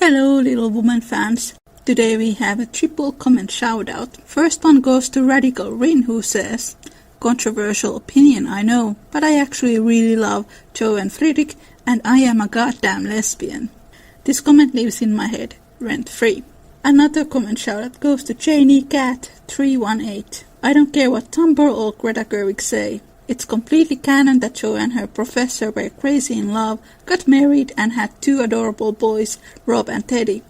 Hello Little Woman fans. Today we have a triple comment shout out. First one goes to Radical Rin, who says, controversial opinion I know, but I actually really love Joe and Friedrich and I am a goddamn lesbian. This comment lives in my head, rent free. Another comment shout out goes to Janie Cat 318. I don't care what Tumblr or Greta Gerwig say. It's completely canon that Jo and her professor were crazy in love, got married and had two adorable boys, Rob and Teddy.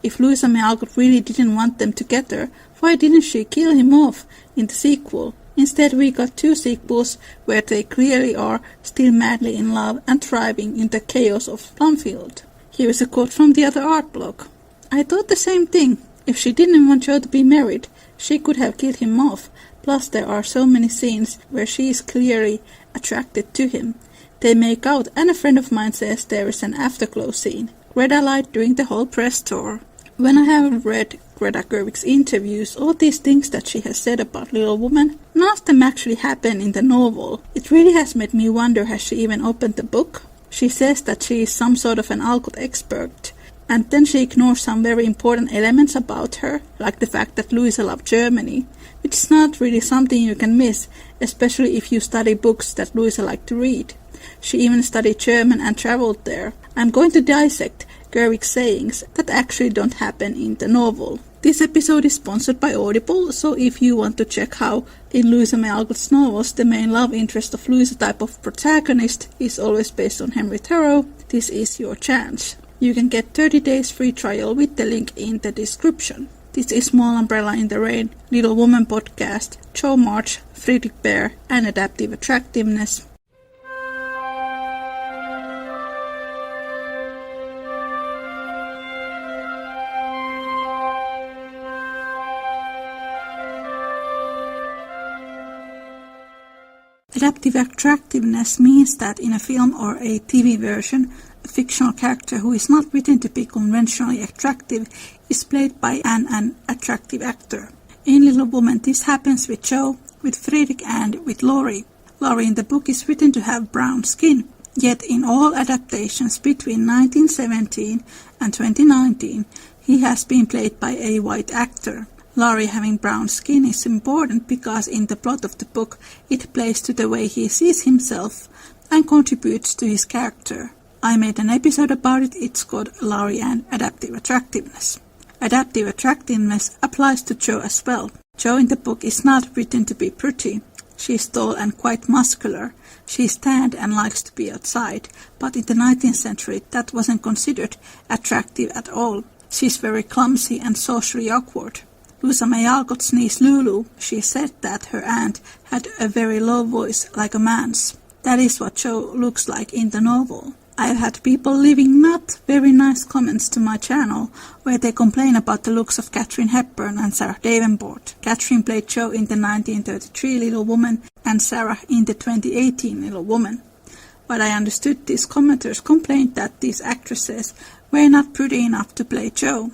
If Louisa May Alcott really didn't want them together, why didn't she kill him off in the sequel? Instead we got two sequels where they clearly are still madly in love and thriving in the chaos of Plumfield. Here is a quote from the other art blog. I thought the same thing. If she didn't want Jo to be married, she could have killed him off. Plus there are so many scenes where she is clearly attracted to him. They make out and a friend of mine says there is an afterglow scene. Greta lied during the whole press tour. When I have read Greta Gerwig's interviews, all these things that she has said about Little Woman, none of them actually happen in the novel. It really has made me wonder, has she even opened the book? She says that she is some sort of an Alcott expert. And then she ignores some very important elements about her, like the fact that Louisa loved Germany, which is not really something you can miss, especially if you study books that Louisa liked to read. She even studied German and traveled there. I'm going to dissect Gerwig's sayings that actually don't happen in the novel. This episode is sponsored by Audible, so if you want to check how in Louisa May Alcott's novels the main love interest of Louisa type of protagonist is always based on Henry Thoreau, this is your chance. You can get 30 days free trial with the link in the description. This is Small Umbrella in the Rain, Little Woman podcast, Jo March, Friedrich Bear, and Adaptive Attractiveness. Adaptive attractiveness means that in a film or a TV version, a fictional character who is not written to be conventionally attractive is played by an attractive actor. In Little Woman, this happens with Jo, with Friedrich, and with Laurie. Laurie in the book is written to have brown skin, yet in all adaptations between 1917 and 2019, he has been played by a white actor. Laurie having brown skin is important because in the plot of the book it plays to the way he sees himself and contributes to his character. I made an episode about it, it's called Laurie and Adaptive Attractiveness. Adaptive attractiveness applies to Jo as well. Jo in the book is not written to be pretty. She is tall and quite muscular. She is tanned and likes to be outside, but in the 19th century that wasn't considered attractive at all. She is very clumsy and socially awkward. Louisa May Alcott's niece Lulu, she said that her aunt had a very low voice like a man's. That is what Jo looks like in the novel. I've had people leaving not very nice comments to my channel where they complain about the looks of Katharine Hepburn and Sarah Davenport. Katharine played Jo in the 1933 Little Woman and Sarah in the 2018 Little Woman. But I understood these commenters complained that these actresses were not pretty enough to play Jo.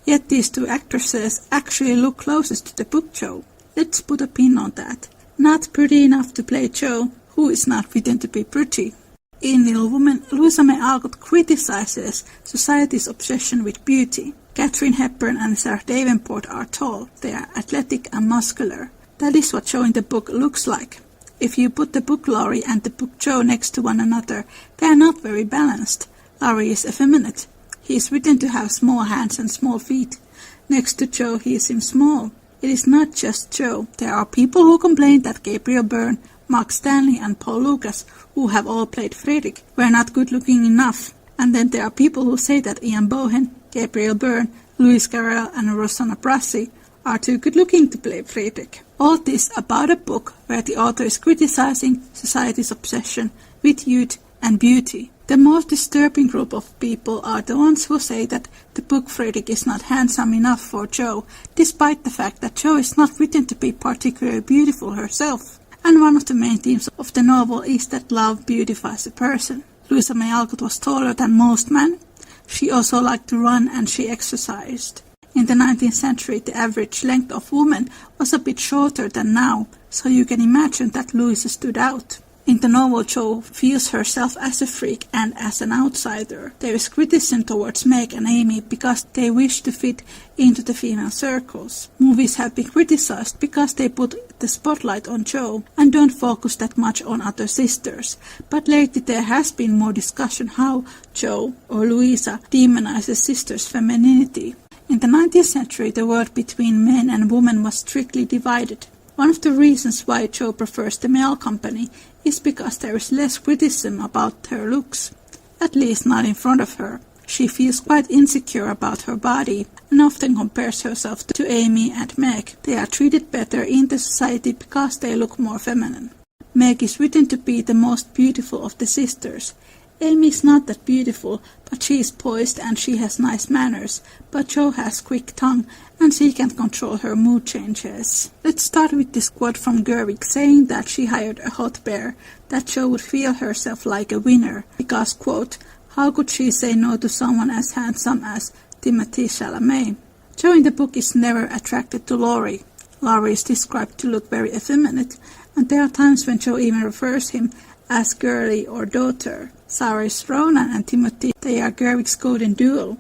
Yet these two actresses actually look closest to the book Jo. Let's put a pin on that. Not pretty enough to play Jo, who is not written to be pretty. In Little Woman, Louisa May Alcott criticizes society's obsession with beauty. Katharine Hepburn and Sarah Davenport are tall. They are athletic and muscular. That is what Jo in the book looks like. If you put the book Laurie and the book Jo next to one another, they are not very balanced. Laurie is effeminate. He is written to have small hands and small feet. Next to Jo, he seems small. It is not just Jo. There are people who complain that Gabriel Byrne, Mark Stanley and Paul Lucas, who have all played Friedrich, were not good-looking enough. And then there are people who say that Ian Bohen, Gabriel Byrne, Lewis Carroll and Rosanna Brassi are too good-looking to play Friedrich. All this about a book where the author is criticizing society's obsession with youth and beauty. The most disturbing group of people are the ones who say that the book Friedrich is not handsome enough for Jo, despite the fact that Jo is not written to be particularly beautiful herself. And one of the main themes of the novel is that love beautifies a person. Louisa May Alcott was taller than most men. She also liked to run and she exercised. In the 19th century, the average length of women was a bit shorter than now, so you can imagine that Louisa stood out. In the novel, Jo feels herself as a freak and as an outsider. There is criticism towards Meg and Amy because they wish to fit into the female circles. Movies have been criticized because they put the spotlight on Jo and don't focus that much on other sisters. But lately there has been more discussion how Jo, or Louisa, demonizes sisters' femininity. In the 19th century, the world between men and women was strictly divided. One of the reasons why Jo prefers the male company is because there is less criticism about her looks, at least not in front of her. She feels quite insecure about her body and often compares herself to Amy and Meg. They are treated better in the society because they look more feminine. Meg is written to be the most beautiful of the sisters. Amy is not that beautiful, but she is poised and she has nice manners, but Jo has quick tongue and she can control her mood changes. Let's start with this quote from Gerwig saying that she hired a hot bear, that Jo would feel herself like a winner, because, quote, how could she say no to someone as handsome as Timothée Chalamet? Jo in the book is never attracted to Laurie. Laurie is described to look very effeminate, and there are times when Jo even refers him as girly or daughter. Saoirse Ronan and Timothy, they are Gerwig's golden duo.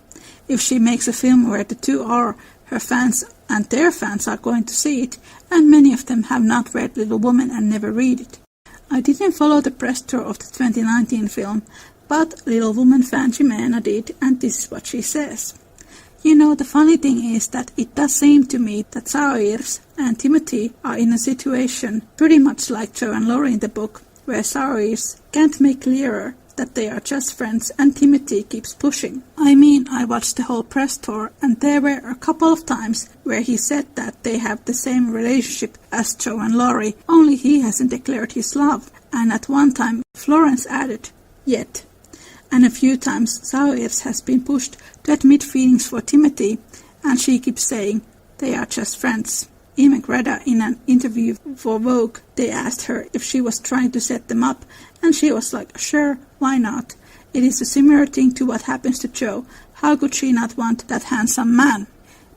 If she makes a film where the two are, her fans and their fans are going to see it, and many of them have not read Little Women and never read it. I didn't follow the press tour of the 2019 film, but Little Woman fan Jimena did, and this is what she says. You know, the funny thing is that it does seem to me that Saoirse and Timothy are in a situation pretty much like Jo and Laurie in the book, where Saoirse can't make clearer that they are just friends and Timothy keeps pushing. I mean, I watched the whole press tour and there were a couple of times where he said that they have the same relationship as Jo and Laurie, only he hasn't declared his love. And at one time Florence added, yet. And a few times Saoirse has been pushed to admit feelings for Timothy and she keeps saying they are just friends. Even Greta, in an interview for Vogue, they asked her if she was trying to set them up, and she was like, sure, why not? It is a similar thing to what happens to Jo. How could she not want that handsome man?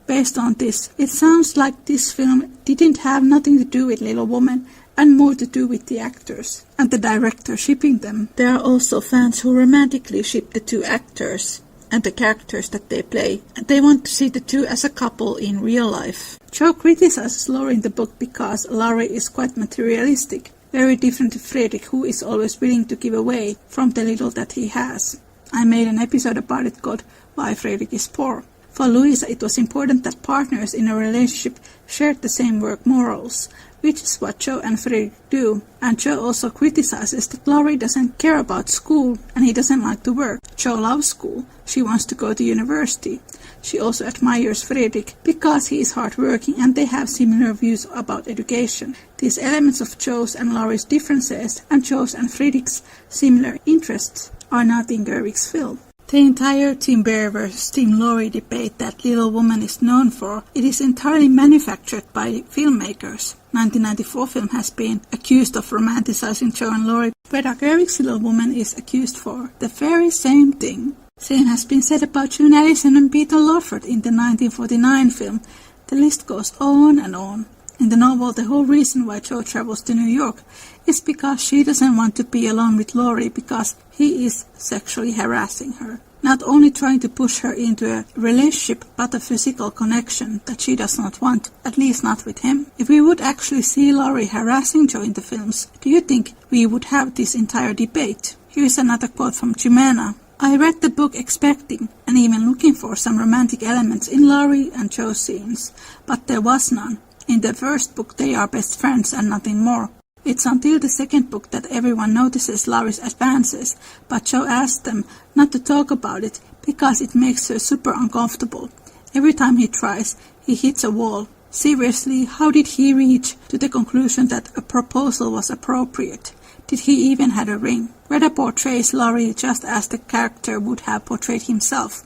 Based on this, it sounds like this film didn't have nothing to do with Little Woman, and more to do with the actors, and the director shipping them. There are also fans who romantically ship the two actors and the characters that they play, and they want to see the two as a couple in real life. Jo criticizes Laurie in the book because Laurie is quite materialistic, very different to Fredrik, who is always willing to give away from the little that he has. I made an episode about it called Why Fredrik is Poor. For Louisa, it was important that partners in a relationship shared the same work morals, which is what Jo and Fredrik do. And Jo also criticizes that Laurie doesn't care about school and he doesn't like to work. Jo loves school. She wants to go to university. She also admires Fredrik because he is hardworking and they have similar views about education. These elements of Jo's and Laurie's differences and Jo's and Fredrik's similar interests are not in Gerwig's film. The entire Team Bear vs. Team Laurie debate that Little Woman is known for, it is entirely manufactured by filmmakers. 1994 film has been accused of romanticizing Jo and Laurie, but Gerwig's Little Woman is accused for the very same thing. Same has been said about June Allison and Peter Lawford in the 1949 film. The list goes on and on. In the novel, the whole reason why Jo travels to New York is because she doesn't want to be alone with Laurie because he is sexually harassing her. Not only trying to push her into a relationship, but a physical connection that she does not want, at least not with him. If we would actually see Laurie harassing Jo in the films, do you think we would have this entire debate? Here is another quote from Jimena. I read the book expecting and even looking for some romantic elements in Laurie and Jo scenes, but there was none. In the first book they are best friends and nothing more. It's until the second book that everyone notices Laurie's advances, but Jo asks them not to talk about it because it makes her super uncomfortable. Every time he tries, he hits a wall. Seriously, how did he reach to the conclusion that a proposal was appropriate? Did he even have a ring? Greta portrays Laurie just as the character would have portrayed himself,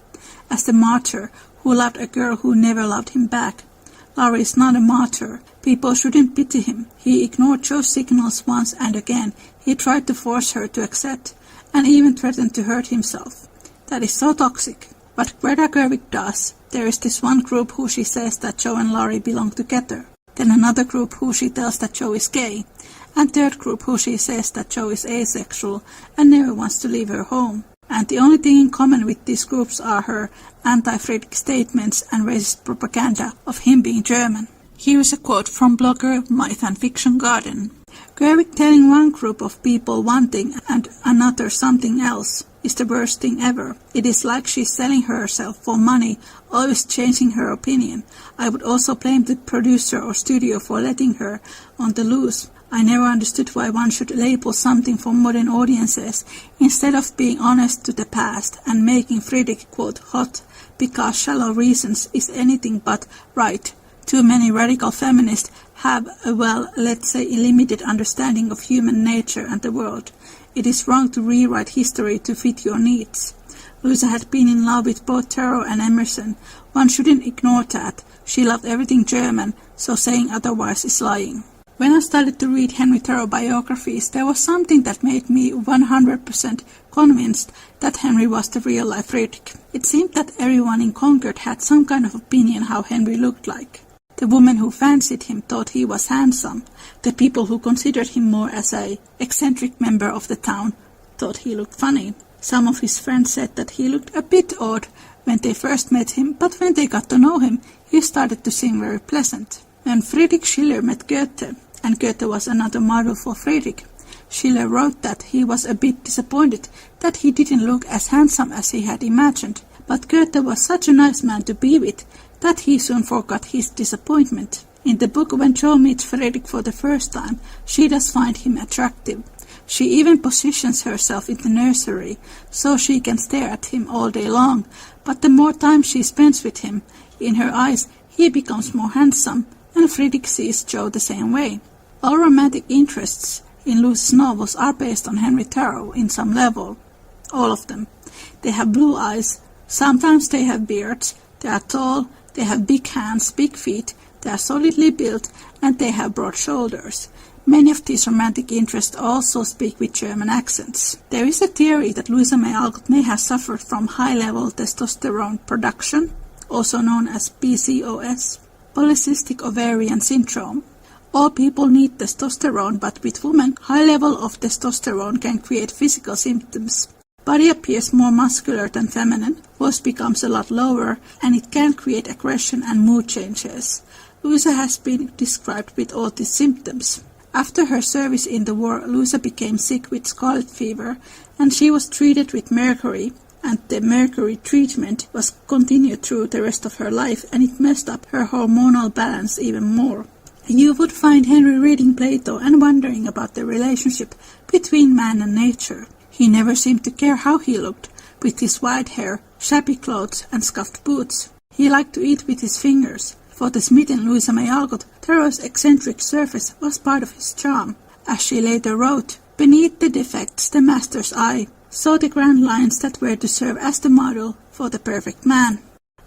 as the martyr who loved a girl who never loved him back. Laurie is not a martyr. People shouldn't pity him. He ignored Jo's signals once and again. He tried to force her to accept, and even threatened to hurt himself. That is so toxic. What Greta Gerwig does, there is this one group who she says that Jo and Laurie belong together. Then another group who she tells that Jo is gay. and third group who she says that Jo is asexual and never wants to leave her home. And the only thing in common with these groups are her anti-Friedrich statements and racist propaganda of him being German. Here is a quote from blogger Myth and Fiction Garden. Gerwig telling one group of people one thing and another something else is the worst thing ever. It is like she's selling herself for money, always changing her opinion. I would also blame the producer or studio for letting her on the loose. I never understood why one should label something for modern audiences instead of being honest to the past and making Friedrich, quote, hot because shallow reasons is anything but right. Too many radical feminists have a, well, let's say, limited understanding of human nature and the world. It is wrong to rewrite history to fit your needs. Louisa had been in love with both Thoreau and Emerson. One shouldn't ignore that. She loved everything German, so saying otherwise is lying. When I started to read Henry Thoreau biographies, there was something that made me 100% convinced that Henry was the real-life Friedrich. It seemed that everyone in Concord had some kind of opinion how Henry looked like. The women who fancied him thought he was handsome. The people who considered him more as an eccentric member of the town thought he looked funny. Some of his friends said that he looked a bit odd when they first met him, but when they got to know him, he started to seem very pleasant. When Friedrich Schiller met Goethe, and Goethe was another model for Friedrich, Schiller wrote that he was a bit disappointed that he didn't look as handsome as he had imagined, but Goethe was such a nice man to be with that he soon forgot his disappointment. In the book When Jo Meets Friedrich for the first time, she does find him attractive. She even positions herself in the nursery so she can stare at him all day long, but the more time she spends with him, in her eyes he becomes more handsome, and Friedrich sees Jo the same way. All romantic interests in Louisa's novels are based on Henry Thoreau in some level. All of them. They have blue eyes, sometimes they have beards, they are tall, they have big hands, big feet, they are solidly built, and they have broad shoulders. Many of these romantic interests also speak with German accents. There is a theory that Louisa May Alcott may have suffered from high-level testosterone production, also known as PCOS, polycystic ovarian syndrome. All people need testosterone, but with women, high level of testosterone can create physical symptoms. Body appears more muscular than feminine, voice becomes a lot lower, and it can create aggression and mood changes. Louisa has been described with all these symptoms. After her service in the war, Louisa became sick with scarlet fever, and she was treated with mercury, and the mercury treatment was continued through the rest of her life, and it messed up her hormonal balance even more. You would find Henry reading Plato and wondering about the relationship between man and nature. He never seemed to care how he looked, with his white hair, shabby clothes, and scuffed boots. He liked to eat with his fingers. For the smitten Louisa May Alcott, Thoreau's eccentric surface was part of his charm. As she later wrote, beneath the defects the master's eye saw the grand lines that were to serve as the model for the perfect man.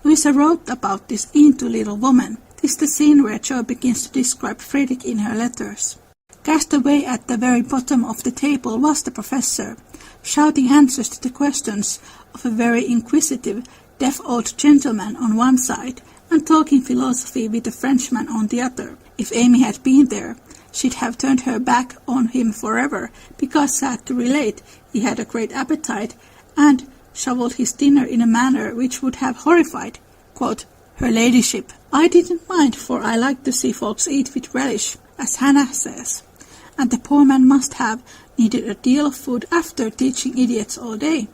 Louisa wrote about this into Little Woman. This is the scene where Jo begins to describe Friedrich in her letters. Cast away at the very bottom of the table was the professor, shouting answers to the questions of a very inquisitive, deaf old gentleman on one side, and talking philosophy with a Frenchman on the other. If Amy had been there, she'd have turned her back on him forever, because, sad to relate, he had a great appetite, and shoveled his dinner in a manner which would have horrified, quote, her ladyship. I didn't mind, for I like to see folks eat with relish, as Hannah says. And the poor man must have needed a deal of food after teaching idiots all day.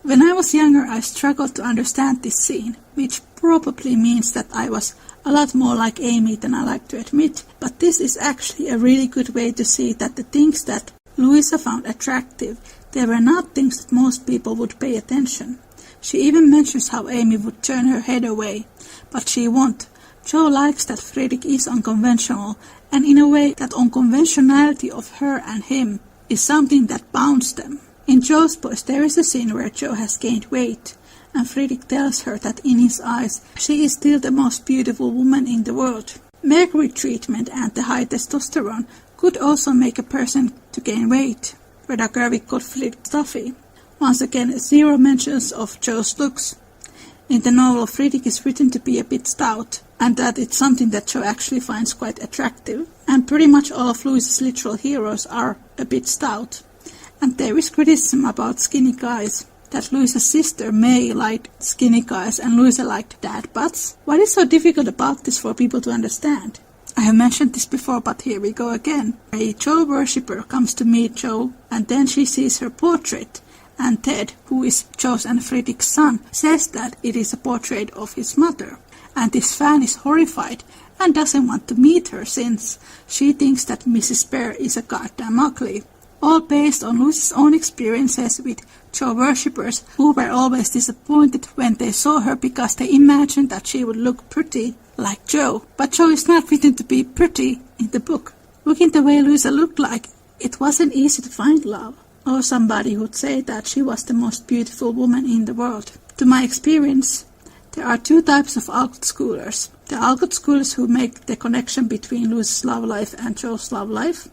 When I was younger, I struggled to understand this scene, which probably means that I was a lot more like Amy than I like to admit, but this is actually a really good way to see that the things that Louisa found attractive, they were not things that most people would pay attention. She even mentions how Amy would turn her head away, but she won't. Jo likes that Friedrich is unconventional, and in a way that unconventionality of her and him is something that bounds them. In Jo's Boys there is a scene where Jo has gained weight, and Friedrich tells her that in his eyes she is still the most beautiful woman in the world. Mercury treatment and the high testosterone could also make a person to gain weight. Gerwig called Friedrich stuffy. Once again, zero mentions of Jo's looks. In the novel, Friedrich is written to be a bit stout, and that it's something that Jo actually finds quite attractive. And pretty much all of Louisa's literal heroes are a bit stout. And there is criticism about skinny guys, that Louisa's sister May liked skinny guys and Louisa liked dad butts. What is so difficult about this for people to understand? I have mentioned this before, but here we go again. A Jo worshipper comes to meet Jo, and then she sees her portrait, and Ted, who is Jo's and Friedrich's son, says that it is a portrait of his mother. And this fan is horrified and doesn't want to meet her since she thinks that Mrs. Bear is a goddamn ugly. All based on Lucy's own experiences with Jo worshippers who were always disappointed when they saw her because they imagined that she would look pretty like Jo. But Jo is not written to be pretty in the book. Looking the way Louisa looked like, it wasn't easy to find love, or somebody who'd say that she was the most beautiful woman in the world. To my experience, there are two types of Alcott schoolers. The Alcott schoolers who make the connection between Louisa's love life and Jo's love life.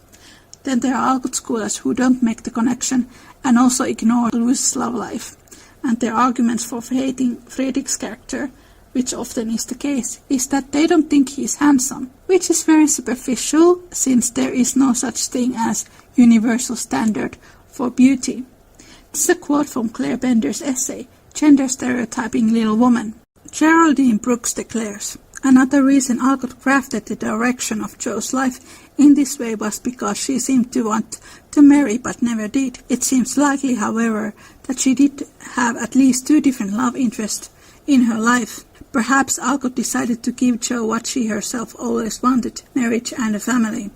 Then there are Alcott schoolers who don't make the connection and also ignore Louisa's love life. And their arguments for hating Friedrich's character, which often is the case, is that they don't think he is handsome, which is very superficial since there is no such thing as universal standard for beauty. This is a quote from Claire Bender's essay, Gender Stereotyping Little Woman. Geraldine Brooks declares, "Another reason Alcott crafted the direction of Jo's life in this way was because she seemed to want to marry but never did. It seems likely, however, that she did have at least two different love interests in her life. Perhaps Alcott decided to give Jo what she herself always wanted, marriage and a family.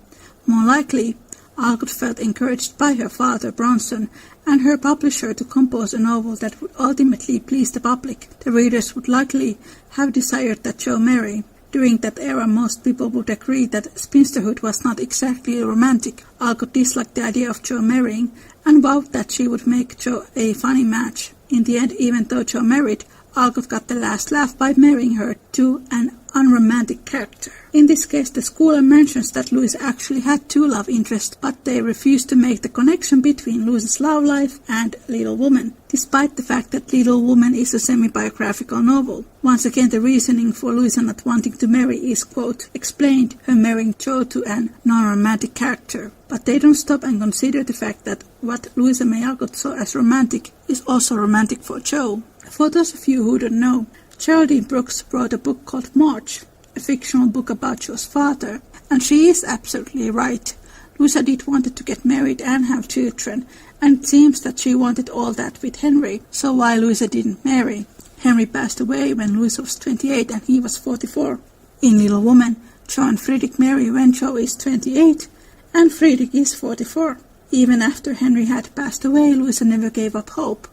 More likely, Alcott felt encouraged by her father, Bronson, and her publisher to compose a novel that would ultimately please the public. The readers would likely have desired that Jo marry. During that era, most people would agree that spinsterhood was not exactly romantic. Alcott disliked the idea of Jo marrying and vowed that she would make Jo a funny match. In the end, even though Jo married, Alcott got the last laugh by marrying her to an unromantic character. In this case, the schooler mentions that Louisa actually had two love interests, but they refused to make the connection between Louisa's love life and Little Woman, despite the fact that Little Woman is a semi-biographical novel. Once again, the reasoning for Louisa not wanting to marry is, quote, explained her marrying Jo to an non-romantic character. But they don't stop and consider the fact that what Louisa May Alcott saw as romantic is also romantic for Jo. For those of you who don't know, Geraldine Brooks wrote a book called March, a fictional book about Jo's father, and she is absolutely right. Louisa did want to get married and have children, and it seems that she wanted all that with Henry, so why Louisa didn't marry? Henry passed away when Louisa was 28 and he was 44. In Little Woman, Jo and Friedrich marry when Jo is 28 and Friedrich is 44. Even after Henry had passed away, Louisa never gave up hope.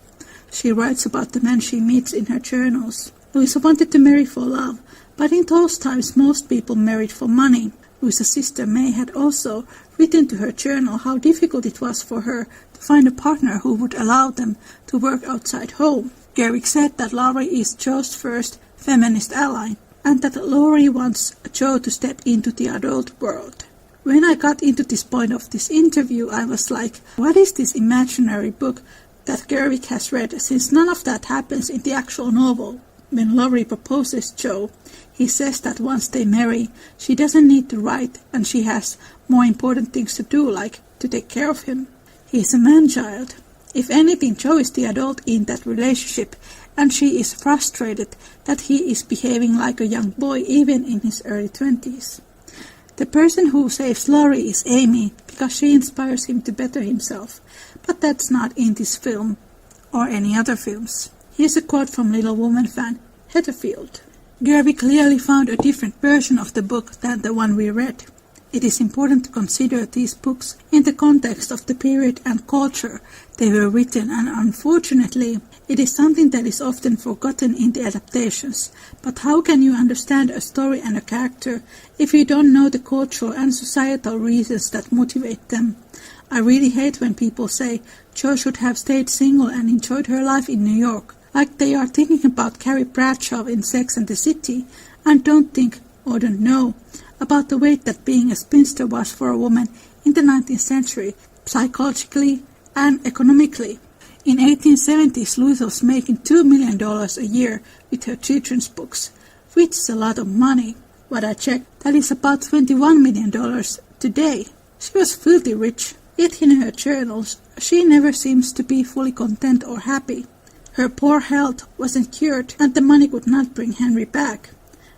She writes about the men she meets in her journals. Louisa wanted to marry for love, but in those times most people married for money. Louisa's sister May had also written to her journal how difficult it was for her to find a partner who would allow them to work outside home. Gerwig said that Laurie is Jo's first feminist ally, and that Laurie wants Jo to step into the adult world. When I got into this point of this interview, I was like, what is this imaginary book that Gerwig has read, since none of that happens in the actual novel? When Laurie proposes Jo, he says that once they marry, she doesn't need to write and she has more important things to do, like to take care of him. He's a man-child. If anything, Jo is the adult in that relationship, and she is frustrated that he is behaving like a young boy even in his early 20s. The person who saves Laurie is Amy, because she inspires him to better himself, but that's not in this film or any other films. Here's a quote from Little Woman fan Heatherfield. Gerwig clearly found a different version of the book than the one we read. It is important to consider these books in the context of the period and culture they were written, and unfortunately, it is something that is often forgotten in the adaptations. But how can you understand a story and a character if you don't know the cultural and societal reasons that motivate them? I really hate when people say Jo should have stayed single and enjoyed her life in New York, like they are thinking about Carrie Bradshaw in Sex and the City, and don't think or don't know about the weight that being a spinster was for a woman in the 19th century, psychologically and economically. In 1870s, Louisa was making $2 million a year with her children's books, which is a lot of money. What I checked, that is about $21 million today. She was filthy rich, yet in her journals, she never seems to be fully content or happy. Her poor health wasn't cured, and the money could not bring Henry back.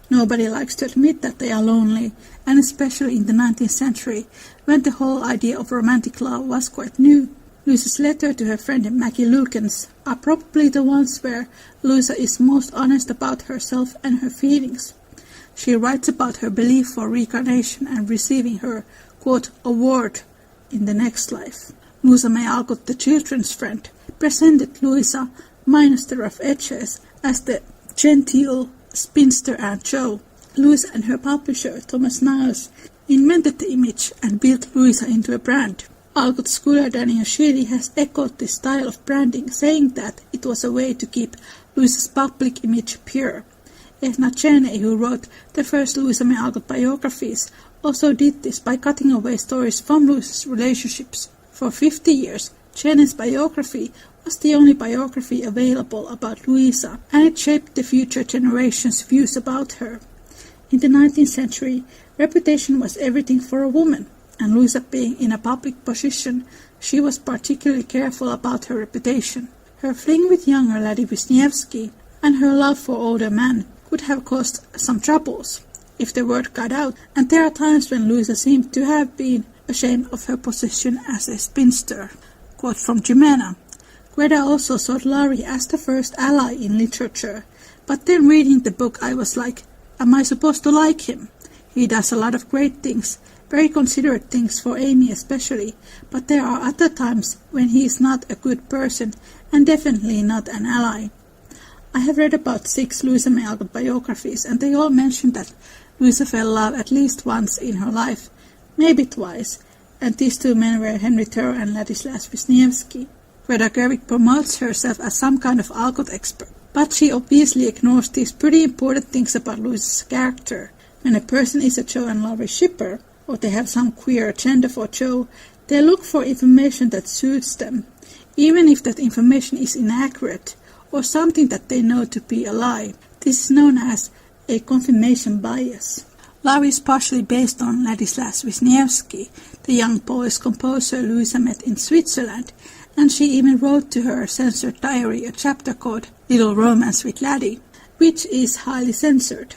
Nobody likes to admit that they are lonely, and especially in the 19th century, when the whole idea of romantic love was quite new. Louisa's letter to her friend Maggie Lukens are probably the ones where Louisa is most honest about herself and her feelings. She writes about her belief for reincarnation and receiving her, quote, award in the next life. Louisa May Alcott, the children's friend, presented Louisa, minus the rough edges, as the genteel spinster Aunt Jo. Louisa and her publisher, Thomas Niles, invented the image and built Louisa into a brand. Alcott scholar Daniel Sheely has echoed this style of branding, saying that it was a way to keep Louisa's public image pure. Edna Cheney, who wrote the first Louisa May Alcott biographies, also did this by cutting away stories from Louisa's relationships. For 50 years, Cheney's biography was the only biography available about Louisa, and it shaped the future generations' views about her. In the 19th century, reputation was everything for a woman, and Louisa being in a public position, she was particularly careful about her reputation. Her fling with younger Laddie Wisniewski and her love for older men could have caused some troubles if the word got out, and there are times when Louisa seemed to have been ashamed of her position as a spinster. Quote from Jimena: Greta also sought Laurie as the first ally in literature, but then reading the book I was like, am I supposed to like him? He does a lot of great things, very considerate things for Amy especially, but there are other times when he is not a good person and definitely not an ally. I have read about 6 Louisa May Alcott biographies, and they all mention that Louisa fell in love at least once in her life, maybe twice, and these 2 men were Henry Thoreau and Ladislas Wisniewski. Greta Gerwig promotes herself as some kind of Alcott expert, but she obviously ignores these pretty important things about Louisa's character. When a person is a Jo and Laurie shipper, or they have some queer agenda for Jo, they look for information that suits them, even if that information is inaccurate, or something that they know to be a lie. This is known as a confirmation bias. Laurie is partially based on Ladislas Wisniewski, the young Polish composer Louisa met in Switzerland, and she even wrote to her censored diary a chapter called Little Romance with Laddie, which is highly censored.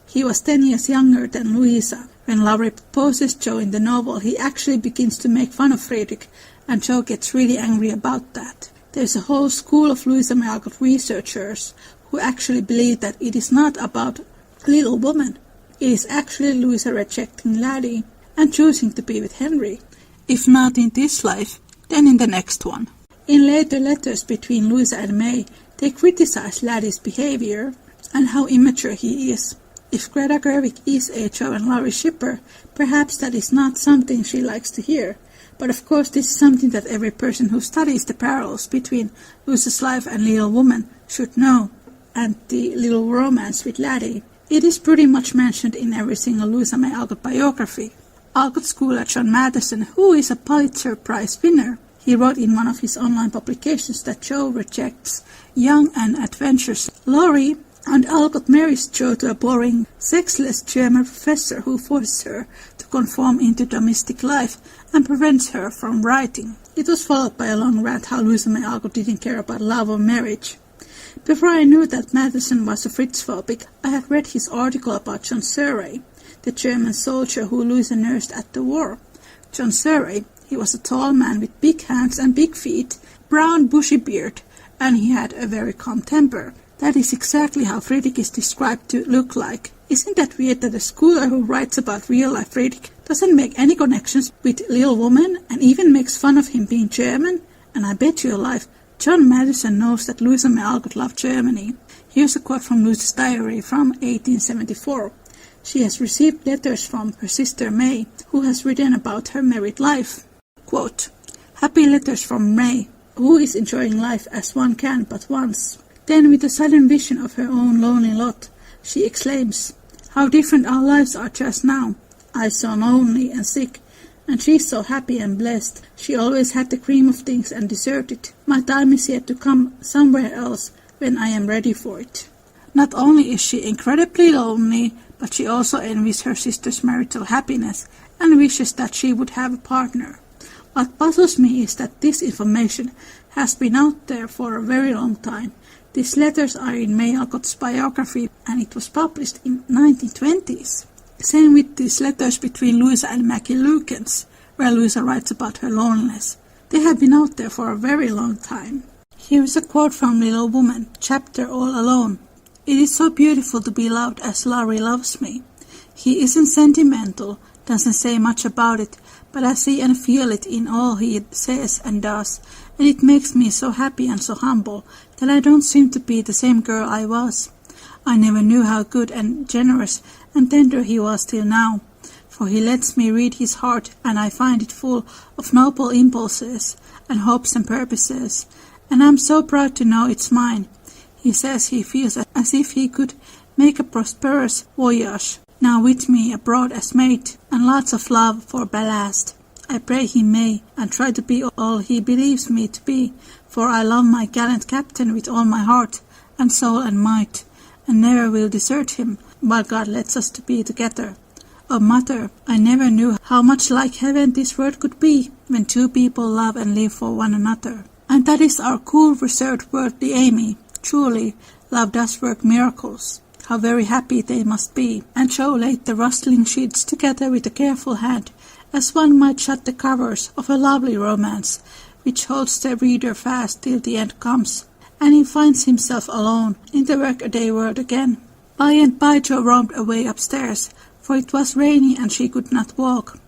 He was 10 years younger than Louisa. When Laurie proposes Jo in the novel, he actually begins to make fun of Friedrich, and Jo gets really angry about that. There's a whole school of Louisa May Alcott researchers who actually believe that it is not about Little Woman. It is actually Louisa rejecting Laddie and choosing to be with Henry. If not in this life, then in the next one. In later letters between Louisa and May, they criticize Laddie's behavior and how immature he is. If Greta Gerwig is a Jo and Laurie shipper, perhaps that is not something she likes to hear. But of course this is something that every person who studies the parallels between Louisa's life and Little Woman should know. And the Little Romance with Laddie, it is pretty much mentioned in every single Louisa May Alcott biography. Alcott scholar John Matheson, who is a Pulitzer Prize winner, he wrote in one of his online publications that Jo rejects young and adventurous Laurie, and Alcott marries Jo to a boring, sexless German professor who forces her to conform into domestic life and prevents her from writing. It was followed by a long rant how Louisa May Alcott didn't care about love or marriage. Before I knew that Matheson was a Fritz-phobic, I had read his article about John Surrey, the German soldier who Louisa nursed at the war. John Surrey, he was a tall man with big hands and big feet, brown bushy beard, and he had a very calm temper. That is exactly how Friedrich is described to look like. Isn't that weird that a scholar who writes about real-life Friedrich doesn't make any connections with Little Woman and even makes fun of him being German? And I bet you a life, John Matheson knows that Louisa May Alcott loved Germany. Here's a quote from Louisa's diary from 1874. She has received letters from her sister May, who has written about her married life. Quote, happy letters from May, who is enjoying life as one can but once. Then, with a sudden vision of her own lonely lot, she exclaims, how different our lives are just now. I so lonely and sick. And she's so happy and blessed. She always had the cream of things and deserved it. My time is yet to come somewhere else when I am ready for it. Not only is she incredibly lonely, but she also envies her sister's marital happiness and wishes that she would have a partner. What puzzles me is that this information has been out there for a very long time. These letters are in May Alcott's biography and it was published in 1920s. Same with these letters between Louisa and Maggie Lukens, where Louisa writes about her loneliness. They have been out there for a very long time. Here is a quote from Little Woman, chapter All Alone. It is so beautiful to be loved as Laurie loves me. He isn't sentimental, doesn't say much about it, but I see and feel it in all he says and does, and it makes me so happy and so humble that I don't seem to be the same girl I was. I never knew how good and generous and tender he was till now, for he lets me read his heart, and I find it full of noble impulses and hopes and purposes, and I'm so proud to know it's mine. He says he feels as if he could make a prosperous voyage now with me abroad as mate, and lots of love for ballast. I pray he may, and try to be all he believes me to be, for I love my gallant captain with all my heart and soul and might, and never will desert him while God lets us to be together. Oh, mother, I never knew how much like heaven this world could be when two people love and live for one another. And that is our cool, reserved, worldly Amy. Truly, love does work miracles. How very happy they must be. And Joe laid the rustling sheets together with a careful hand, as one might shut the covers of a lovely romance, which holds the reader fast till the end comes, and he finds himself alone in the work-a-day world again. By and by Joe roamed away upstairs, for it was rainy and she could not walk.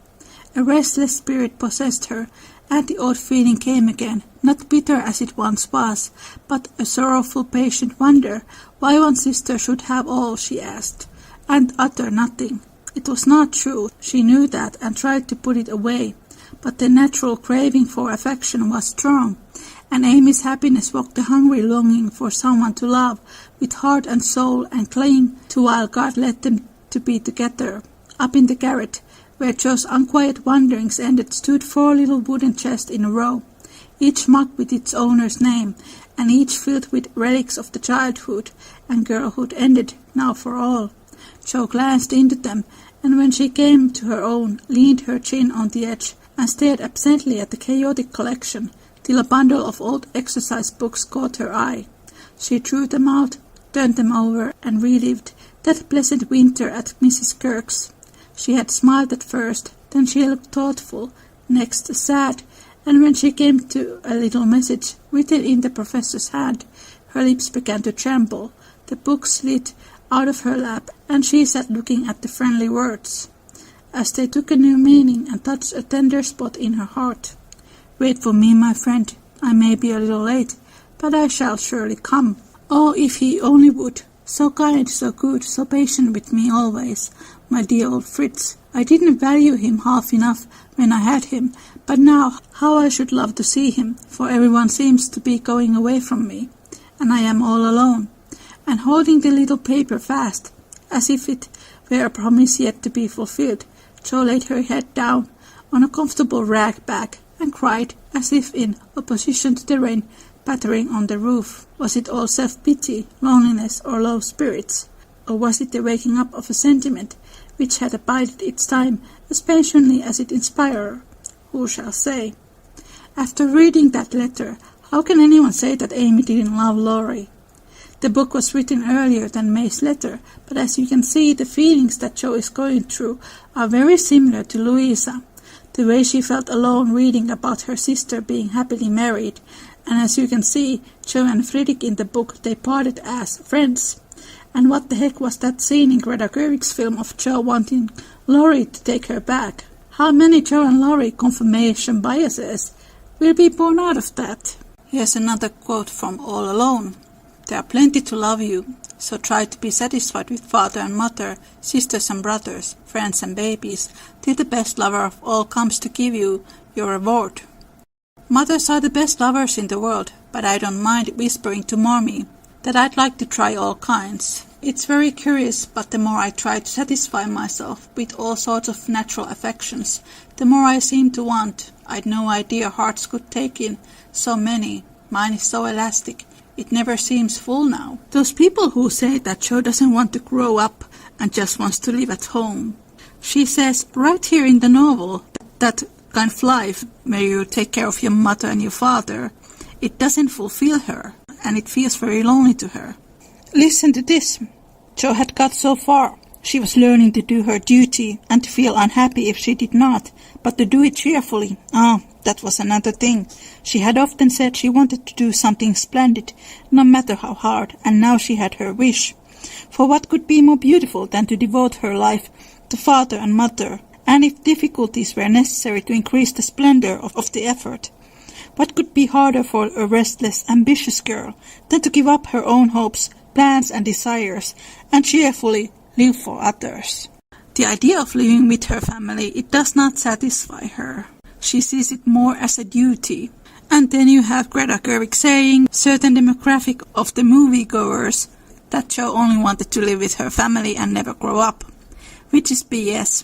A restless spirit possessed her, and the odd feeling came again, not bitter as it once was, but a sorrowful patient wonder why one sister should have all she asked, and utter nothing. It was not true, she knew that, and tried to put it away, but the natural craving for affection was strong, and Amy's happiness woke the hungry longing for someone to love with heart and soul and cling to while God let them to be together. Up in the garret, where Joe's unquiet wanderings ended, stood 4 little wooden chests in a row, each marked with its owner's name, and each filled with relics of the childhood and girlhood ended now for all. Joe glanced into them, and when she came to her own, leaned her chin on the edge and stared absently at the chaotic collection, till a bundle of old exercise books caught her eye. She drew them out, turned them over, and relived that pleasant winter at Mrs. Kirk's. She had smiled at first, then she looked thoughtful, next sad, and when she came to a little message written in the professor's hand, her lips began to tremble, the book slid out of her lap, and she sat looking at the friendly words, as they took a new meaning and touched a tender spot in her heart. Wait for me, my friend. I may be a little late, but I shall surely come. Oh, if he only would. So kind, so good, so patient with me always, my dear old Fritz. I didn't value him half enough when I had him, but now how I should love to see him, for everyone seems to be going away from me, and I am all alone. And holding the little paper fast, as if it were a promise yet to be fulfilled, Jo laid her head down on a comfortable rag bag and cried, as if in opposition to the rain pattering on the roof. Was it all self-pity, loneliness, or low spirits? Or was it the waking up of a sentiment which had abided its time as patiently as it inspired? Who shall say? After reading that letter, how can anyone say that Amy didn't love Laurie? The book was written earlier than May's letter, but as you can see, the feelings that Jo is going through are very similar to Louisa. The way she felt alone reading about her sister being happily married, and as you can see, Jo and Fredrik in the book, they parted as friends. And what the heck was that scene in Greta Gerwig's film of Jo wanting Laurie to take her back? How many Jo and Laurie confirmation biases will be born out of that? Here's another quote from All Alone. There are plenty to love you, so try to be satisfied with father and mother, sisters and brothers, friends and babies, till the best lover of all comes to give you your reward. Mothers are the best lovers in the world, but I don't mind whispering to Mommy that I'd like to try all kinds. It's very curious, but the more I try to satisfy myself with all sorts of natural affections, the more I seem to want. I'd no idea hearts could take in so many. Mine is so elastic. It never seems full now. Those people who say that Jo doesn't want to grow up and just wants to live at home. She says right here in the novel that kind of life where you take care of your mother and your father, it doesn't fulfill her and it feels very lonely to her. Listen to this. Jo had got so far. She was learning to do her duty and to feel unhappy if she did not, but to do it cheerfully. That was another thing. She had often said she wanted to do something splendid, no matter how hard, and now she had her wish. For what could be more beautiful than to devote her life to father and mother, and if difficulties were necessary to increase the splendor of the effort? What could be harder for a restless, ambitious girl than to give up her own hopes, plans and desires, and cheerfully live for others? The idea of living with her family, it does not satisfy her. She sees it more as a duty. And then you have Greta Gerwig saying certain demographic of the moviegoers that Jo only wanted to live with her family and never grow up, which is BS.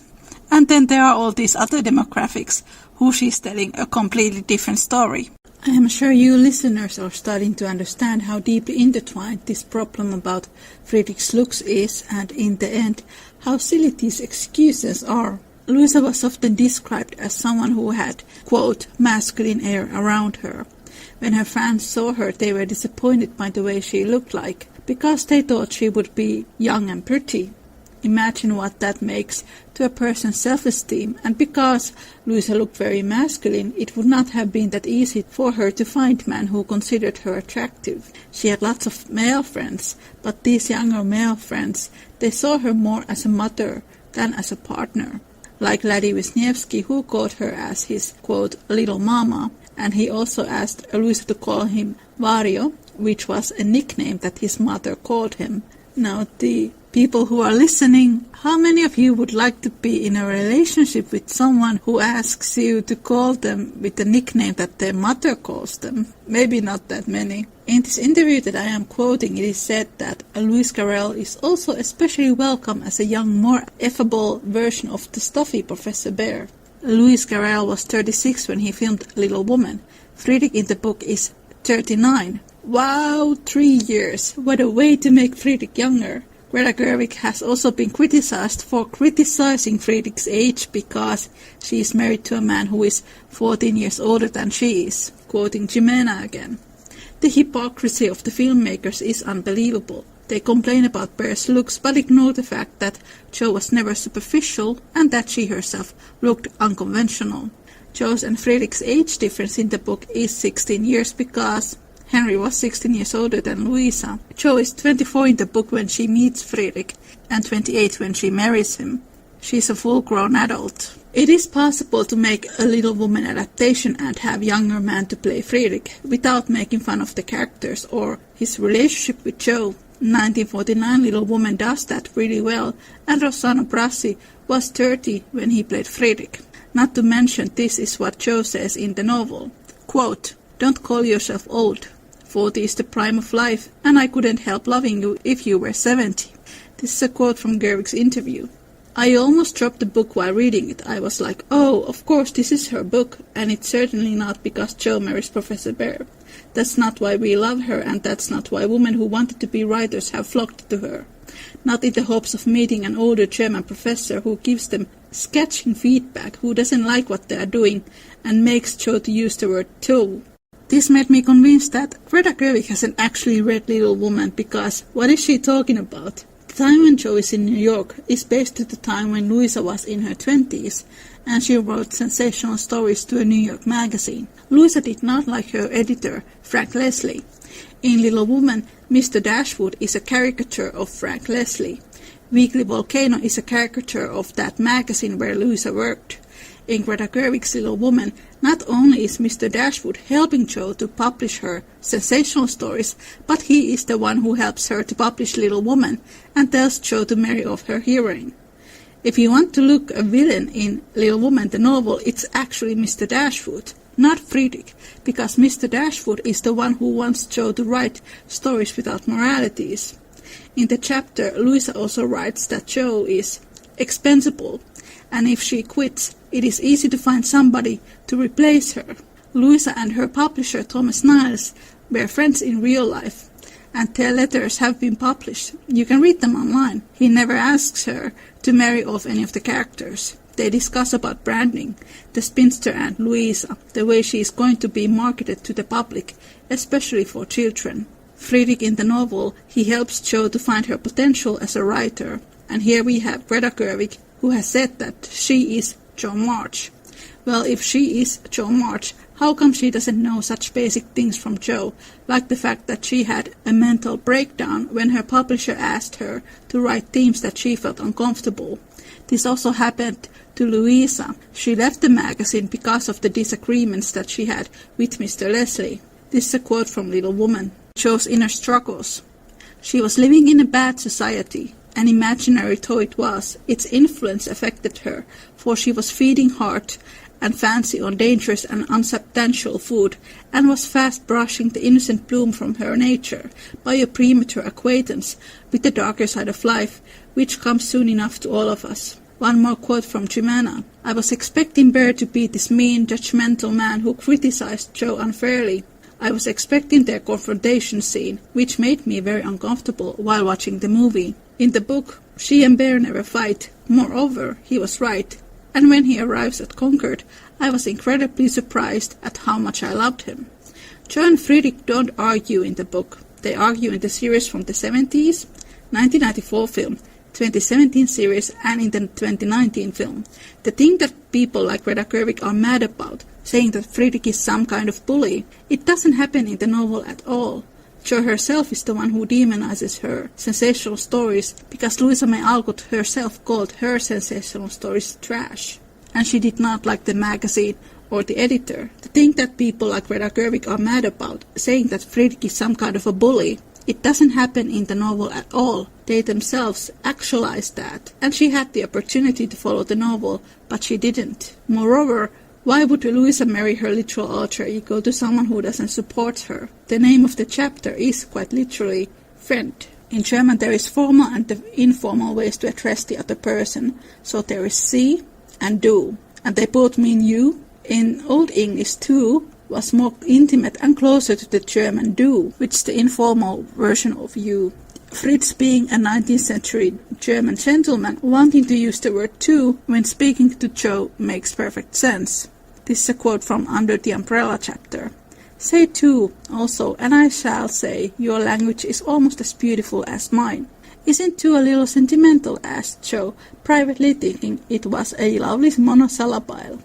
And then there are all these other demographics who she's telling a completely different story. I am sure you listeners are starting to understand how deeply intertwined this problem about Friedrich's looks is, and in the end, how silly these excuses are. Louisa was often described as someone who had, quote, masculine air around her. When her fans saw her, they were disappointed by the way she looked like, because they thought she would be young and pretty. Imagine what that makes to a person's self-esteem, and because Louisa looked very masculine, it would not have been that easy for her to find men who considered her attractive. She had lots of male friends, but these younger male friends, they saw her more as a mother than as a partner. Like Laddie Wisniewski, who called her as his, quote, little mama, and he also asked Louisa to call him Vario, which was a nickname that his mother called him. Now, the people who are listening, how many of you would like to be in a relationship with someone who asks you to call them with the nickname that their mother calls them? Maybe not that many. In this interview that I am quoting, it is said that Louis Garrel is also especially welcome as a young, more affable version of the stuffy Professor Bear. Louis Garrel was 36 when he filmed Little Woman. Friedrich in the book is 39. Wow, 3 years. What a way to make Friedrich younger. Greta Gerwig has also been criticized for criticizing Friedrich's age because she is married to a man who is 14 years older than she is, quoting Jimena again. The hypocrisy of the filmmakers is unbelievable. They complain about Bear's looks but ignore the fact that Jo was never superficial and that she herself looked unconventional. Jo's and Friedrich's age difference in the book is 16 years because Henry was 16 years older than Louisa. Jo is 24 in the book when she meets Friedrich and 28 when she marries him. She's a full-grown adult. It is possible to make a Little Woman adaptation and have younger man to play Friedrich without making fun of the characters or his relationship with Jo. 1949 Little Woman does that really well, and Rossano Brassi was 30 when he played Friedrich. Not to mention, this is what Jo says in the novel. Quote, "Don't call yourself old. 40 is the prime of life, and I couldn't help loving you if you were 70. This is a quote from Gerwig's interview. I almost dropped the book while reading it. I was like, oh, of course this is her book, and it's certainly not because Jo marries Professor Bear. That's not why we love her, and that's not why women who wanted to be writers have flocked to her. Not in the hopes of meeting an older German professor who gives them sketching feedback, who doesn't like what they are doing, and makes Jo to use the word toe. This made me convinced that Greta Gerwig hasn't actually read Little Woman, because what is she talking about? The time when Jo is in New York is based at the time when Louisa was in her 20s, and she wrote sensational stories to a New York magazine. Louisa did not like her editor, Frank Leslie. In Little Woman, Mr. Dashwood is a caricature of Frank Leslie. Weekly Volcano is a caricature of that magazine where Louisa worked. In Greta Gerwig's Little Woman, not only is Mr. Dashwood helping Jo to publish her sensational stories, but he is the one who helps her to publish Little Woman and tells Jo to marry off her heroine. If you want to look a villain in Little Woman the novel, it's actually Mr. Dashwood, not Friedrich, because Mr. Dashwood is the one who wants Jo to write stories without moralities. In the chapter, Louisa also writes that Jo is expendable, and if she quits, it is easy to find somebody to replace her. Louisa and her publisher Thomas Niles were friends in real life, and their letters have been published. You can read them online. He never asks her to marry off any of the characters. They discuss about branding, the spinster Aunt Louisa, the way she is going to be marketed to the public, especially for children. Friedrich in the novel, he helps Jo to find her potential as a writer, and here we have Greta Gerwig, who has said that she is Jo March. Well, if she is Jo March, how come she doesn't know such basic things from Jo, like the fact that she had a mental breakdown when her publisher asked her to write themes that she felt uncomfortable? This also happened to Louisa. She left the magazine because of the disagreements that she had with Mr. Leslie. This is a quote from Little Woman. Jo's inner struggles. She was living in a bad society. An imaginary though it was, its influence affected her, for she was feeding heart and fancy on dangerous and unsubstantial food, and was fast brushing the innocent bloom from her nature by a premature acquaintance with the darker side of life, which comes soon enough to all of us. One more quote from Jimena. I was expecting Bear to be this mean, judgmental man who criticized Jo unfairly. I was expecting their confrontation scene, which made me very uncomfortable while watching the movie. In the book, she and Bear never fight. Moreover, he was right. And when he arrives at Concord, I was incredibly surprised at how much I loved him. Jo and Friedrich don't argue in the book. They argue in the series from the 70s, 1994 film, 2017 series, and in the 2019 film. The thing that people like Greta Gerwig are mad about, saying that Friedrich is some kind of bully, it doesn't happen in the novel at all. Jo herself is the one who demonizes her sensational stories, because Louisa May Alcott herself called her sensational stories trash. And she did not like the magazine or the editor. The thing that people like Greta Gerwig are mad about, saying that Friedrich is some kind of a bully, it doesn't happen in the novel at all. They themselves actualized that, and she had the opportunity to follow the novel, but she didn't. Moreover, why would Louisa marry her literal alter ego to someone who doesn't support her? The name of the chapter is quite literally friend. In German there is formal and informal ways to address the other person, so there is Sie and Du, and they both mean you. In Old English, tu was more intimate and closer to the German du, which is the informal version of you. Fritz, being a 19th century German gentleman, wanting to use the word tu when speaking to Jo makes perfect sense. This is a quote from Under the Umbrella chapter. Say tu also, and I shall say, your language is almost as beautiful as mine. Isn't tu a little sentimental? Asked Jo, privately thinking it was a lovely monosyllable.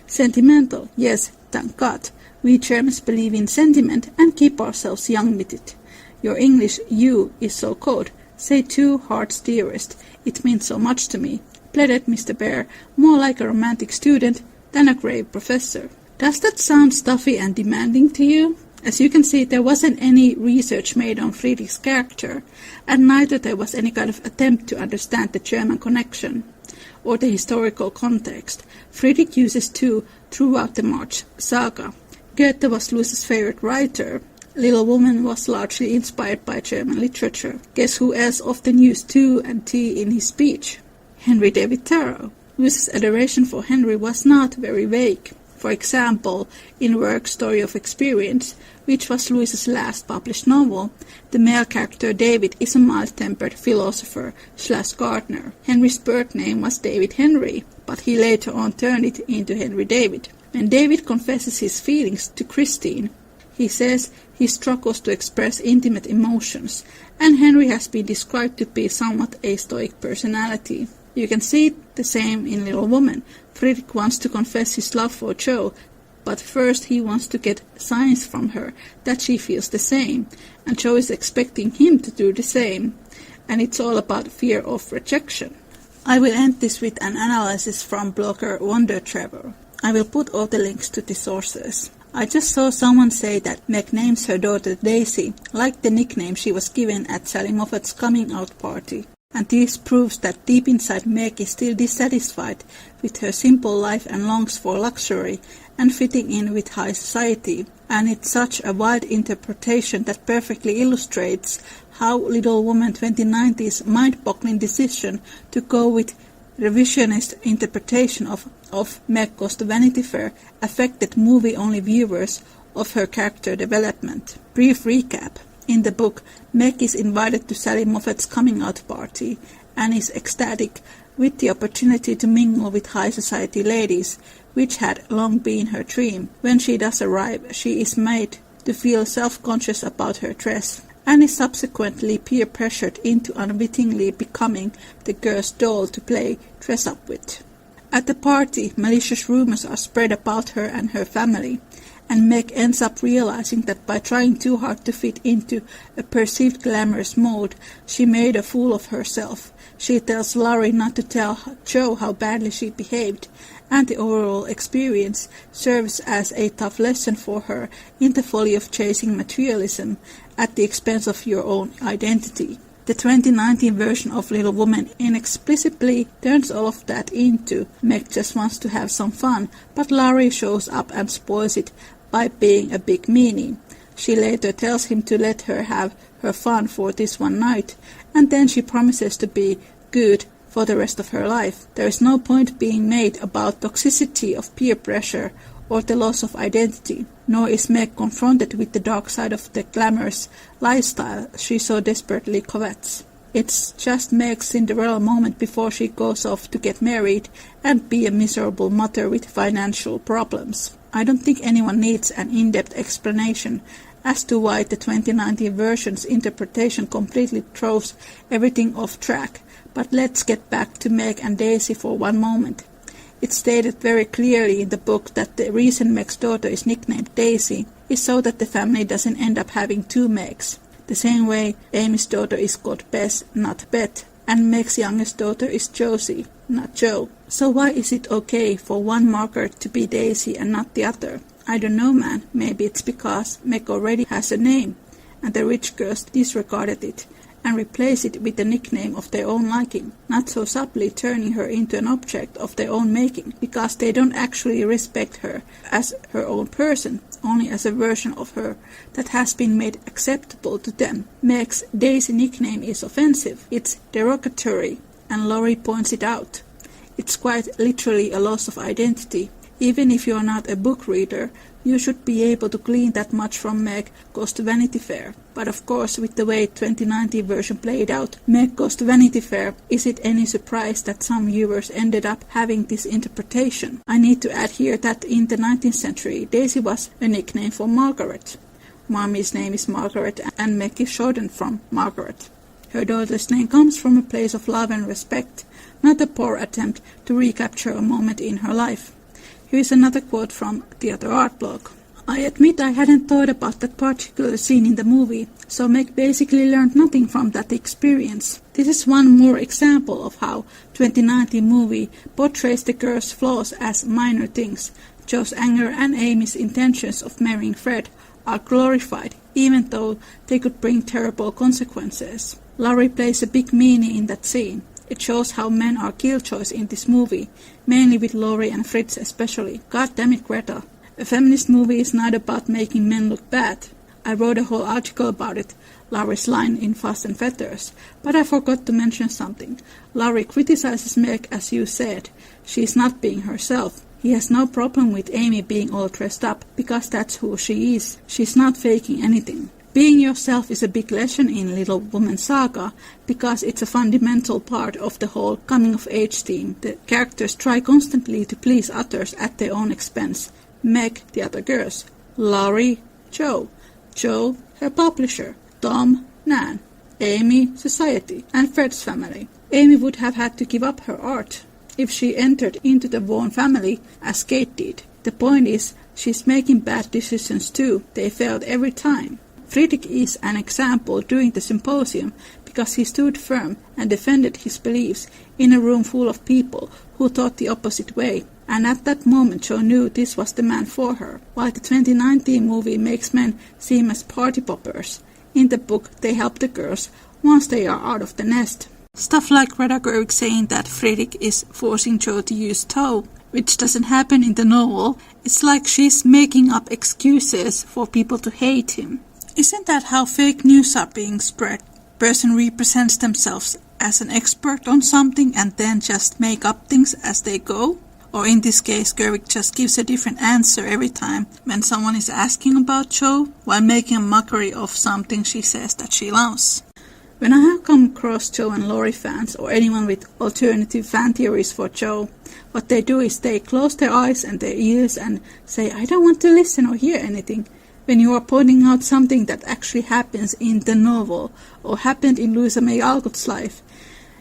Sentimental, yes, thank God. We Germans believe in sentiment and keep ourselves young with it. Your English you is so cold. Say tu, heart's dearest. It means so much to me. Pleaded Mr. Bear, more like a romantic student than a grave professor. Does that sound stuffy and demanding to you? As you can see, there wasn't any research made on Friedrich's character, and neither there was any kind of attempt to understand the German connection or the historical context. Friedrich uses tu throughout the March saga. Goethe was Louisa's favorite writer. Little Woman was largely inspired by German literature. Guess who else often used tu and tea in his speech? Henry David Thoreau. Louisa's adoration for Henry was not very vague. For example, in work Story of Experience, which was Louisa's last published novel, the male character David is a mild-tempered philosopher/gardener. Henry's birth name was David Henry, but he later on turned it into Henry David. When David confesses his feelings to Christine, he says he struggles to express intimate emotions, and Henry has been described to be somewhat a stoic personality. You can see the same in Little Woman. Friedrich wants to confess his love for Jo, but first he wants to get signs from her that she feels the same, and Jo is expecting him to do the same, and it's all about fear of rejection. I will end this with an analysis from blogger Wonder Trevor. I will put all the links to the sources. I just saw someone say that Meg names her daughter Daisy, like the nickname she was given at Sally Moffat's coming out party. And this proves that deep inside Meg is still dissatisfied with her simple life and longs for luxury and fitting in with high society. And it's such a wide interpretation that perfectly illustrates how Little Woman 2090's mind-boggling decision to go with revisionist interpretation of Meg Goes to Vanity Fair affected movie-only viewers of her character development. Brief recap. In the book, Meg is invited to Sally Moffat's coming-out party and is ecstatic with the opportunity to mingle with high society ladies, which had long been her dream. When she does arrive, she is made to feel self-conscious about her dress, and is subsequently peer-pressured into unwittingly becoming the girl's doll to play dress-up with. At the party, malicious rumors are spread about her and her family, and Meg ends up realizing that by trying too hard to fit into a perceived glamorous mold, she made a fool of herself. She tells Laurie not to tell Jo how badly she behaved, and the overall experience serves as a tough lesson for her in the folly of chasing materialism at the expense of your own identity. The 2019 version of Little Woman inexplicably turns all of that into Meg just wants to have some fun, but Laurie shows up and spoils it by being a big meanie. She later tells him to let her have her fun for this one night, and then she promises to be good for the rest of her life. There is no point being made about toxicity of peer pressure or the loss of identity, nor is Meg confronted with the dark side of the glamorous lifestyle she so desperately covets. It's just Meg's Cinderella moment before she goes off to get married and be a miserable mother with financial problems. I don't think anyone needs an in-depth explanation as to why the 2019 version's interpretation completely throws everything off track, but let's get back to Meg and Daisy for one moment. It's stated very clearly in the book that the reason Meg's daughter is nicknamed Daisy is so that the family doesn't end up having two Megs. The same way Amy's daughter is called Bess, not Beth, and Meg's youngest daughter is Josie, not Jo. So why is it okay for one Margaret to be Daisy and not the other? I don't know, man. Maybe it's because Meg already has a name, and the rich girls disregarded it and replace it with the nickname of their own liking, not so subtly turning her into an object of their own making, because they don't actually respect her as her own person, only as a version of her that has been made acceptable to them. Meg's Daisy nickname is offensive, it's derogatory, and Laurie points it out. It's quite literally a loss of identity. Even if you're not a book reader, you should be able to glean that much from Meg Goes to Vanity Fair. But of course, with the way 2019 version played out, Meg Goes to Vanity Fair, is it any surprise that some viewers ended up having this interpretation? I need to add here that in the 19th century, Daisy was a nickname for Margaret. Mommy's name is Margaret, and Meg is shortened from Margaret. Her daughter's name comes from a place of love and respect, not a poor attempt to recapture a moment in her life. Here is another quote from the other art blog. I admit I hadn't thought about that particular scene in the movie, so Meg basically learned nothing from that experience. This is one more example of how 2019 movie portrays the girl's flaws as minor things. Jo's anger and Amy's intentions of marrying Fred are glorified, even though they could bring terrible consequences. Laurie plays a big meanie in that scene. It shows how men are killjoys in this movie, mainly with Laurie and Fritz especially. God damn it, Greta. A feminist movie is not about making men look bad. I wrote a whole article about it, Laurie's line in Fast and Feathers, but I forgot to mention something. Laurie criticizes Meg as you said. She's not being herself. He has no problem with Amy being all dressed up, because that's who she is. She's not faking anything. Being yourself is a big lesson in Little Woman saga, because it's a fundamental part of the whole coming-of-age theme. The characters try constantly to please others at their own expense. Meg, the other girls. Laurie, Jo. Jo, her publisher. Tom, Nan. Amy, society. And Fred's family. Amy would have had to give up her art if she entered into the Vaughan family as Kate did. The point is, she's making bad decisions too. They failed every time. Friedrich is an example during the symposium because he stood firm and defended his beliefs in a room full of people who thought the opposite way. And at that moment Jo knew this was the man for her. While the 2019 movie makes men seem as party poppers, in the book they help the girls once they are out of the nest. Stuff like Greta Gerwig saying that Friedrich is forcing Jo to use toe, which doesn't happen in the novel. It's like she's making up excuses for people to hate him. Isn't that how fake news are being spread? person represents themselves as an expert on something and then just make up things as they go. Or in this case, Gerwig just gives a different answer every time when someone is asking about Jo, while making a mockery of something she says that she loves. When I have come across Jo and Laurie fans or anyone with alternative fan theories for Jo, what they do is they close their eyes and their ears and say, I don't want to listen or hear anything, when you are pointing out something that actually happens in the novel or happened in Louisa May Alcott's life.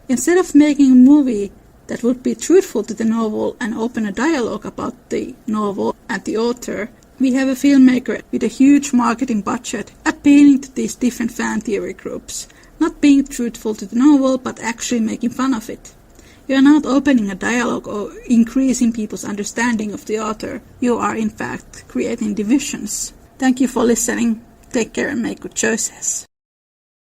Instead of making a movie that would be truthful to the novel and open a dialogue about the novel and the author, we have a filmmaker with a huge marketing budget appealing to these different fan theory groups, not being truthful to the novel but actually making fun of it. You are not opening a dialogue or increasing people's understanding of the author. You are in fact creating divisions. Thank you for listening. Take care and make good choices.